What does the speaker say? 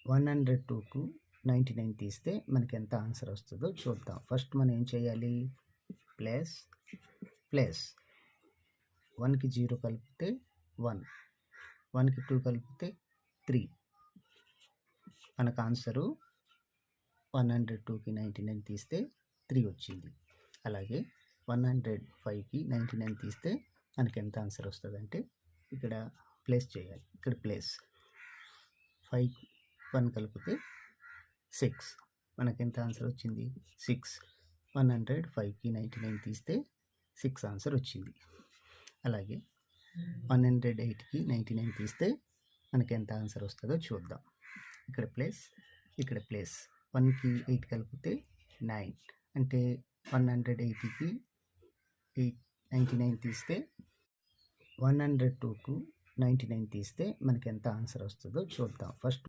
102కు 99 తీస్తే మనకి ఎంత ఆన్సర్ వస్తుందో చూద్దాం. ఫస్ట్ మనం ఏం చేయాలి? ప్లస్ ప్లస్ 1కి 0 కలిపితే 1, 1కి 2 కలిపితే 3. మనకు ఆన్సరు 102కి 99 తీస్తే 3 వచ్చింది. అలాగే 105కి 99 తీస్తే మనకి ఎంత ఆన్సర్ వస్తుందంటే ఇక్కడ ప్లస్ చేయాలి. ఇక్కడ ప్లస్ 5, 1 కలిపితే 6. మనకి ఎంత ఆన్సర్ వచ్చింది? 6. 105కి 99 తీస్తే 6 ఆన్సర్ వచ్చింది. అలాగే 108కి 99 తీస్తే మనకి ఎంత ఆన్సర్ వస్తుందో చూద్దాం. ఇక్కడ ప్లస్, ఇక్కడ ప్లస్. 1కి 8 కలిపితే 9. అంటే 180కి 99 తీస్తే 102కు 99 తీస్తే మనకి ఎంత ఆన్సర్ వస్తుందో చూద్దాం. ఫస్ట్